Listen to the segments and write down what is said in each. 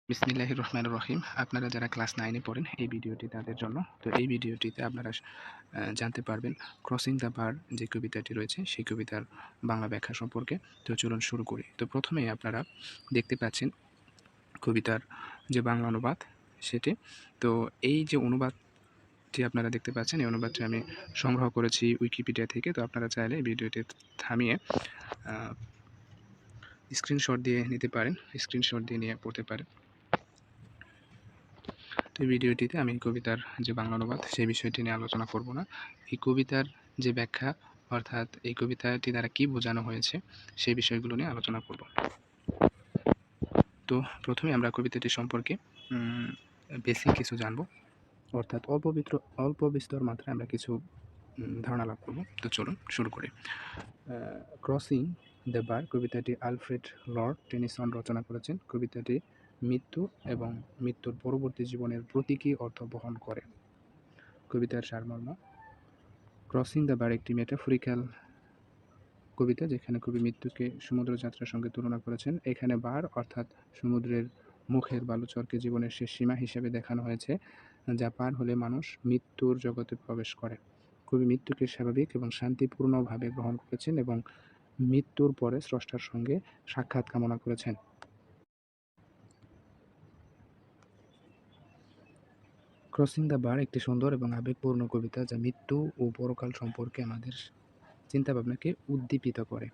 বিসমিল্লাহির রহমানির রহিম। আপনারা যারা ক্লাস 9 এ পড়েন এই ভিডিওটি তাদের জন্য। তো এই ভিডিওটিতে আপনারা জানতে পারবেন ক্রসিং দ্য বার যে কবিতাটি রয়েছে সেই কবিতার বাংলা ব্যাখ্যা সম্পর্কে। তো চলুন শুরু করি। তো প্রথমেই আপনারা দেখতে পাচ্ছেন কবিতার যে বাংলা অনুবাদ সেটি। তো এই যে অনুবাদটি আপনারা দেখতে পাচ্ছেন এই অনুবাদটি আমি সংগ্রহ করেছি উইকিপিডিয়া থেকে। তো আপনারা চাইলে এই ভিডিওটি থামিয়ে স্ক্রিনশট দিয়ে নিতে পারেন। স্ক্রিনশট দিয়ে নিয়ে পড়তে পারেন। এই ভিডিওটিতে আমি কবিতার যে বাংলা অনুবাদ সেই বিষয়টি নিয়ে আলোচনা করব না। এই কবিতার যে ব্যাখ্যা অর্থাৎ এই কবিতাটি দ্বারা কী বোঝানো হয়েছে সেই বিষয়গুলো নিয়ে আলোচনা করব। তো প্রথমে আমরা কবিতাটি সম্পর্কে বেসিক কিছু জানব, অর্থাৎ অল্প বিস্তর মাত্রায় আমরা কিছু ধারণা লাভ করব। তো চলুন শুরু করি। ক্রসিং দ্য বার কবিতাটি আলফ্রেড লর্ড টেনিসন রচনা করেছেন। কবিতাটি মৃত্যু এবং মৃত্যুর পরবর্তী জীবনের প্রতীকী অর্থ বহন করে। কবিতার সারমর্ম: ক্রসিং দ্য বার একটি মেটাফরিক্যাল কবিতা যেখানে কবি মৃত্যুকে সমুদ্র যাত্রার সঙ্গে তুলনা করেছেন। এখানে বার অর্থাৎ সমুদ্রের মুখের বালুচরকে জীবনের শেষ সীমা হিসেবে দেখানো হয়েছে, যা পার হলে মানুষ মৃত্যুর জগতে প্রবেশ করে। কবি মৃত্যুকে স্বাভাবিক এবং শান্তিপূর্ণভাবে গ্রহণ করেছেন এবং মৃত্যুর পরে স্রষ্টার সঙ্গে সাক্ষাৎ কামনা করেছেন। ক্রসিং দ্য বার একটি সুন্দর এবং আবেগপূর্ণ কবিতা যা মৃত্যু ও পরকাল সম্পর্কে আমাদের চিন্তাভাবনাকে উদ্দীপিত করে।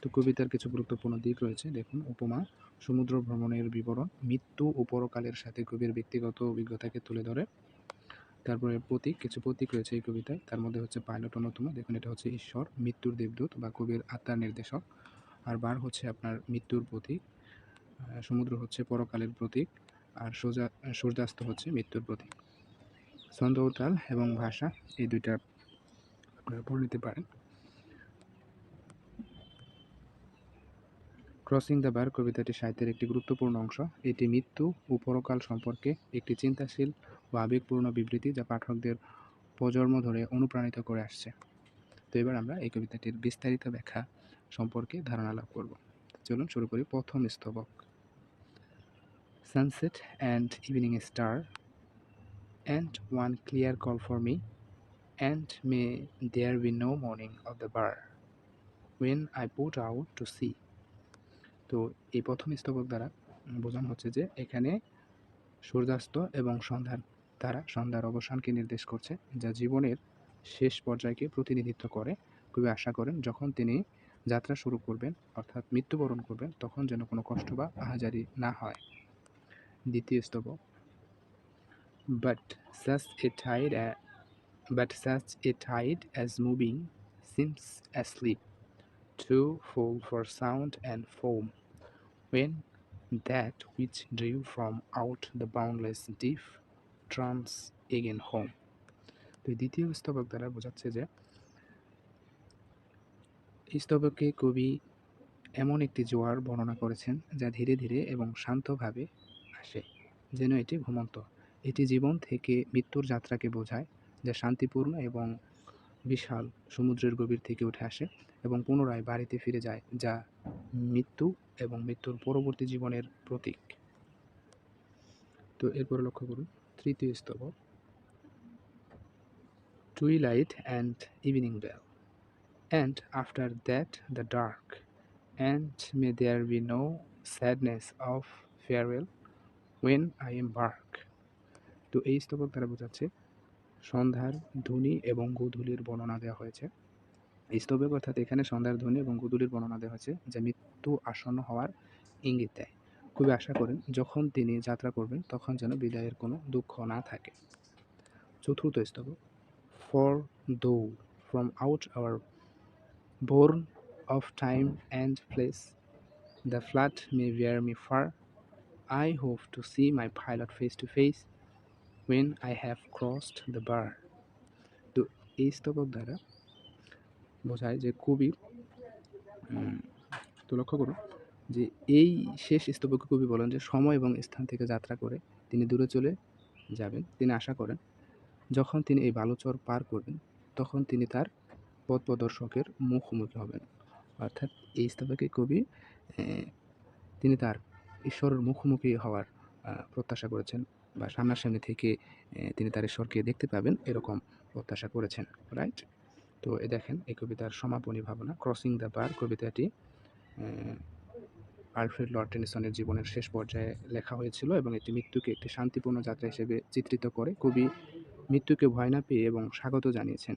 তো কবিতার কিছু গুরুত্বপূর্ণ দিক রয়েছে, দেখুন। উপমা: সমুদ্র ভ্রমণের বিবরণ মৃত্যু ও পরকালের সাথে কবির ব্যক্তিগত অভিজ্ঞতাকে তুলে ধরে। তারপরে কিছু প্রতীক রয়েছে এই কবিতায়, তার মধ্যে হচ্ছে পাইলট অন্যতম। দেখুন, এটা হচ্ছে ঈশ্বর, মৃত্যুর দেবদূত বা কবির আত্মার নির্দেশক। আর বার হচ্ছে আপনার মৃত্যুর প্রতীক, সমুদ্র হচ্ছে পরকালের প্রতীক, আর সূর্যাস্ত হচ্ছে মৃত্যুর প্রতীক। ছন্দ ও তাল এবং ভাষা এই দুইটা আপনারা পড়ে নিতে পারেন। ক্রসিং দ্য বার কবিতাটি সাহিত্যের একটি গুরুত্বপূর্ণ অংশ। এটি মৃত্যু ও পরকাল সম্পর্কে একটি চিন্তাশীল ও আবেগপূর্ণ বিবৃতি যা পাঠকদের প্রজন্ম ধরে অনুপ্রাণিত করে আসছে। তো এবার আমরা এই কবিতাটির বিস্তারিত ব্যাখ্যা সম্পর্কে ধারণা লাভ করব। চলুন শুরু করি। প্রথম স্তবক: sunset and evening star and one clear call for me, and may there be no morning of the bar when I put out to sea. তো এই প্রথম স্তবক দ্বারা বোঝানো হচ্ছে যে এখানে সূর্যাস্ত এবং সন্ধ্যার অবসানকে নির্দেশ করছে, যা জীবনের শেষ পর্যায়কে প্রতিনিধিত্ব করে। কবি আশা করেন যখন তিনি যাত্রা শুরু করবেন অর্থাৎ মৃত্যুবরণ করবেন তখন যেন কোনো কষ্ট বা আহাজারি না হয়। দ্বিতীয় স্তবক: But such a tide as moving seems asleep, too full for sound and foam, when that which drew from out the boundless deep turns again home. তো দ্বিতীয় স্তবক দ্বারা বোঝাচ্ছে যে এই স্তবকে কবি এমন একটি জোয়ার বর্ণনা করেছেন যা ধীরে ধীরে এবং শান্তভাবে আসে, যেন এটি ঘুমন্ত। এটি জীবন থেকে মৃত্যুর যাত্রাকে বোঝায়, যা শান্তিপূর্ণ এবং বিশাল সমুদ্রের গভীর থেকে উঠে আসে এবং পুনরায় বাড়িতে ফিরে যায়, যা মৃত্যু এবং মৃত্যুর পরবর্তী জীবনের প্রতীক। তো এরপরে লক্ষ্য করুন তৃতীয় স্তবক: Twilight and evening bell, and after that the dark, and may there be no sadness of farewell when I embark. তো এই স্তবক দ্বারা বোঝাচ্ছে সন্ধ্যার ধ্বনি এবং গোধূলির বর্ণনা দেওয়া হয়েছে। এই স্তবক অর্থাৎ এখানে সন্ধ্যার ধ্বনি এবং গোধূলির বর্ণনা দেওয়া হয়েছে যা মৃত্যু আসন্ন হওয়ার ইঙ্গিত দেয়। খুবই আশা করেন যখন তিনি যাত্রা করবেন তখন যেন বিদায়ের কোনো দুঃখ না থাকে। চতুর্থ স্তবক: For though from out our bourne of time and place the flood may bear me far, I hope to see my pilot face to face when I have crossed the bar. তো এই স্তবক দ্বারা বোঝায় যে কবি তো লক্ষ্য করুন যে এই শেষ স্তবকে কবি বলেন যে সময় এবং স্থান থেকে যাত্রা করে তিনি দূরে চলে যাবেন। তিনি আশা করেন যখন তিনি এই বালুচর পার করবেন তখন তিনি তার পথ প্রদর্শকের মুখোমুখি হবেন। অর্থাৎ এই স্তবকে কবি তিনি তার ঈশ্বরের মুখোমুখি হওয়ার প্রত্যাশা করেছেন, বা সামনাসামনি থেকে তিনি তার ঈশ্বরকে দেখতে পাবেন এরকম প্রত্যাশা করেছেন, রাইট? তো দেখেন এই কবিতার সমাপনী ভাবনা। ক্রসিং দ্য বার কবিতাটি আলফ্রেড লর্ড টেনিসনের জীবনের শেষ পর্যায়ে লেখা হয়েছিল এবং এটি মৃত্যুকে একটি শান্তিপূর্ণ যাত্রা হিসেবে চিত্রিত করে। কবি মৃত্যুকে ভয় না পেয়ে এবং স্বাগত জানিয়েছেন,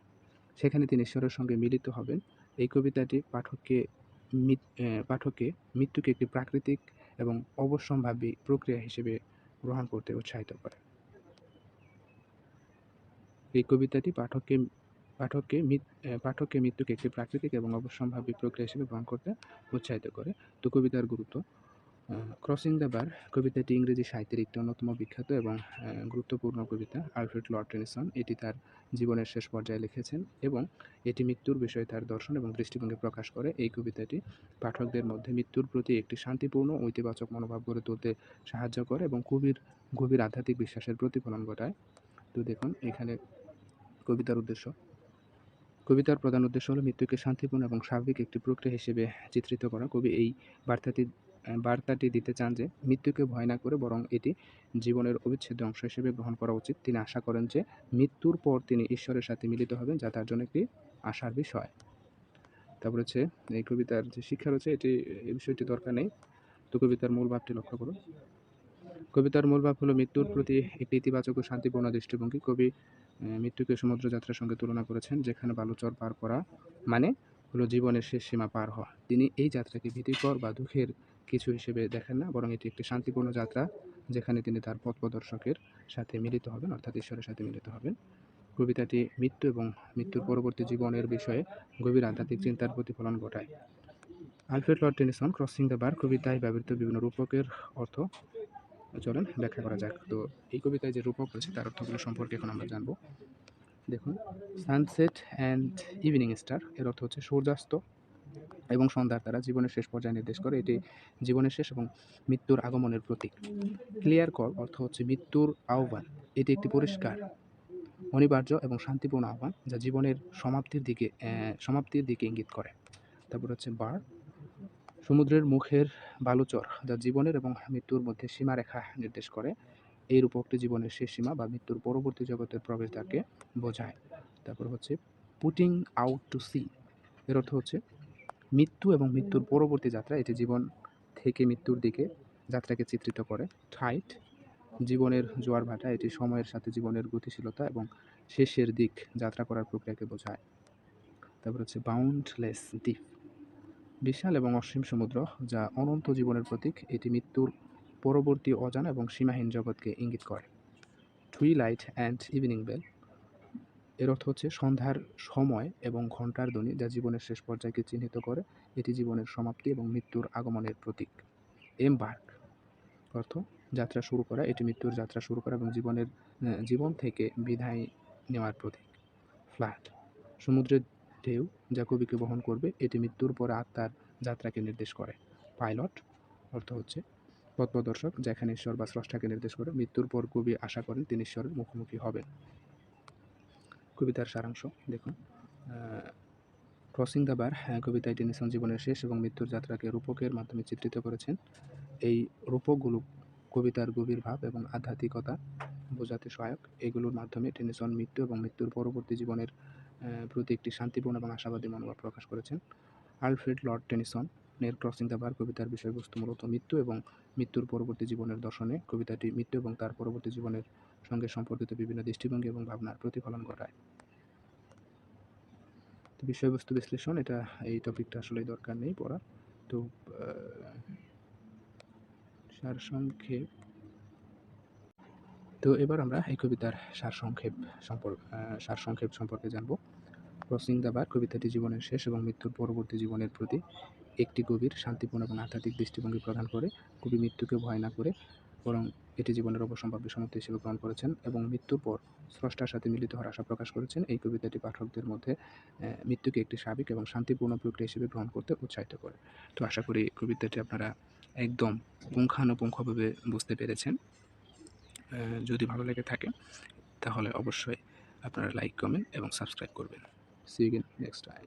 সেখানে তিনি ঈশ্বরের সঙ্গে মিলিত হবেন। এই কবিতাটি পাঠককে মৃত্যুকে একটি প্রাকৃতিক এবং অবশ্যম্ভাবী প্রক্রিয়া হিসেবে গ্রহণ করতে উৎসাহিত করে। এই কবিতাটি পাঠককে মৃত্যুকে একটি প্রাকৃতিক এবং অবশ্যম্ভাবী প্রক্রিয়া হিসেবে গ্রহণ করতে উৎসাহিত করে। তো কবিতার গুরুত্ব। ক্রসিং দ্য বার কবিতাটি ইংরেজি সাহিত্যের একটি অন্যতম বিখ্যাত এবং গুরুত্বপূর্ণ কবিতা। আলফ্রেড লর্ড টেনিসন এটি তার জীবনের শেষ পর্যায়ে লিখেছেন এবং এটি মৃত্যুর বিষয়ে তার দর্শন এবং দৃষ্টিভঙ্গি প্রকাশ করে। এই কবিতাটি পাঠকদের মধ্যে মৃত্যুর প্রতি একটি শান্তিপূর্ণ ও ইতিবাচক মনোভাব গড়ে তুলতে সাহায্য করে এবং গভীর আধ্যাত্মিক বিশ্বাসের প্রতিফলন ঘটায়। তো দেখুন এখানে কবিতার প্রধান উদ্দেশ্য হলো মৃত্যুকে শান্তিপূর্ণ এবং স্বাভাবিক একটি প্রক্রিয়া হিসেবে চিত্রিত করা। কবি এই বার্তাটি দিতে চান যে মৃত্যুকে ভয় না করে বরং এটি জীবনের অবিচ্ছেদ্য অংশ হিসেবে গ্রহণ করা উচিত। তিনি আশা করেন যে মৃত্যুর পর তিনি ঈশ্বরের সাথে মিলিত হবেন, যা তার জন্য একটি আশার বিষয়। তারপর হচ্ছে এই কবিতার যে শিক্ষা রয়েছে এই বিষয়টি দরকার নেই। তো কবিতার মূল ভাবটি লক্ষ্য করুন। কবিতার মূল ভাব হলো মৃত্যুর প্রতি একটি ইতিবাচক ও শান্তিপূর্ণ দৃষ্টিভঙ্গি। কবি মৃত্যুকে সমুদ্র যাত্রার সঙ্গে তুলনা করেছেন, যেখানে বালুচর পার করা মানে হলো জীবনের শেষ সীমা পার হওয়া। তিনি এই যাত্রাকে ভীতিকর বা দুঃখের কিছু হিসেবে দেখেন না, বরং এটি একটি শান্তিপূর্ণ যাত্রা, যেখানে তিনি তার পথ প্রদর্শকের সাথে মিলিত হবেন, অর্থাৎ ঈশ্বরের সাথে মিলিত হবেন। কবিতাটি মৃত্যু এবং মৃত্যুর পরবর্তী জীবনের বিষয়ে গভীর আধ্যাত্মিক চিন্তার প্রতিফলন ঘটায়। Alfred Lord Tennyson Crossing the Bar কবিতায় ব্যবহৃত বিভিন্ন রূপকের অর্থ চলেন ব্যাখ্যা করা যাক। তো এই কবিতায় যে রূপক রয়েছে তার অর্থগুলো সম্পর্কে এখন আমরা জানবো। দেখুন, সানসেট অ্যান্ড ইভিনিং স্টার এর অর্থ হচ্ছে সূর্যাস্ত এবং সন্ধ্যার তারা জীবনের শেষ পর্যায়ে নির্দেশ করে। এটি জীবনের শেষ এবং মৃত্যুর আগমনের প্রতীক। ক্লিয়ার কল অর্থ হচ্ছে মৃত্যুর আহ্বান। এটি একটি পরিষ্কার, অনিবার্য এবং শান্তিপূর্ণ আহ্বান, যা জীবনের সমাপ্তির দিকে ইঙ্গিত করে। তারপর হচ্ছে বার, সমুদ্রের মুখের বালুচর, যা জীবনের এবং মৃত্যুর মধ্যে সীমারেখা নির্দেশ করে। এই রূপকটি জীবনের শেষ সীমা বা মৃত্যুর পরবর্তী জগতের প্রবেশদ্বারকে বোঝায়। তারপর হচ্ছে পুটিং আউট টু সি এর অর্থ হচ্ছে মৃত্যু এবং মৃত্যুর পরবর্তী যাত্রা। এটি জীবন থেকে মৃত্যুর দিকে যাত্রাকে চিত্রিত করে। টাইড, জীবনের জোয়ার ভাটা, এটি সময়ের সাথে জীবনের গতিশীলতা এবং শেষের দিক যাত্রা করার প্রক্রিয়াকে বোঝায়। তারপর হচ্ছে বাউন্ডলেস ডিপ, বিশাল এবং অসীম সমুদ্র, যা অনন্ত জীবনের প্রতীক। এটি মৃত্যুর পরবর্তী অজানা এবং সীমাহীন জগৎকে ইঙ্গিত করে। টুইলাইট অ্যান্ড ইভিনিং বেল এর অর্থ হচ্ছে সন্ধ্যার সময় এবং ঘণ্টার ধ্বনি, যা জীবনের শেষ পর্যায়কে চিহ্নিত করে। এটি জীবনের সমাপ্তি এবং মৃত্যুর আগমনের প্রতীক। এমবার্ক অর্থ যাত্রা শুরু করা, এটি মৃত্যুর যাত্রা শুরু করা এবং জীবন থেকে বিদায় নেওয়ার প্রতীক। ফ্লাড, সমুদ্রের ঢেউ যা কবিকে বহন করবে, এটি মৃত্যুর পরে আত্মার যাত্রাকে নির্দেশ করে। পাইলট অর্থ হচ্ছে পথ প্রদর্শক, যেখানে ঈশ্বর বা স্রষ্টাকে নির্দেশ করে। মৃত্যুর পর কবি আশা করেন তিনি ঈশ্বরের মুখোমুখি হবেন। কবিতার সারাংশ দেখুন। ক্রসিং দ্য বার কবিতায় টেনিসন জীবনের শেষ এবং মৃত্যুর যাত্রাকে রূপকের মাধ্যমে চিত্রিত করেছেন। এই রূপকগুলো কবিতার গভীর ভাব এবং আধ্যাত্মিকতা বোঝাতে সহায়ক। এগুলোর মাধ্যমে টেনিসন মৃত্যু এবং মৃত্যুর পরবর্তী জীবনের প্রতি একটি শান্তিপূর্ণ এবং আশাবাদী মনোভাব প্রকাশ করেছেন। আলফ্রেড লর্ড টেনিসন এর ক্রসিং দ্য বার কবিতার বিষয়বস্তু মূলত মৃত্যু এবং মৃত্যুর পরবর্তী জীবনের দর্শনে। কবিতাটি মৃত্যু এবং তার পরবর্তী জীবনের সঙ্গে সম্পর্কিত বিভিন্ন দৃষ্টিভঙ্গি এবং ভাবনার প্রতিফলন ঘটায়। তো বিষয়বস্তু বিশ্লেষণ, এই টপিকটা আসলে দরকার নেই পড়া। তো সারসংক্ষেপ। তো এবার আমরা এই কবিতার সারসংক্ষেপ সম্পর্কে জানব। ক্রসিং দ্য বার কবিতাটি জীবনের শেষ এবং মৃত্যুর পরবর্তী জীবনের প্রতি একটি গভীর, শান্তিপূর্ণ এবং আধ্যাত্মিক দৃষ্টিভঙ্গি প্রদান করে। কবি মৃত্যুকে ভয় না করে বরং এটি জীবনের অবসম্ভাব্য সমাপ্তি হিসেবে গ্রহণ করেছেন এবং মৃত্যুর পর স্রষ্টার সাথে মিলিত হওয়ার আশা প্রকাশ করেছেন। এই কবিতাটি পাঠকদের মধ্যে মৃত্যুকে একটি স্বাভাবিক এবং শান্তিপূর্ণ প্রক্রিয়া হিসেবে গ্রহণ করতে উৎসাহিত করে। তো আশা করি কবিতাটি আপনারা একদম পুঙ্খানুপুঙ্খভাবে বুঝতে পেরেছেন। যদি ভালো লেগে থাকে তাহলে অবশ্যই আপনারা লাইক, কমেন্ট এবং সাবস্ক্রাইব করবেন। See you again next time.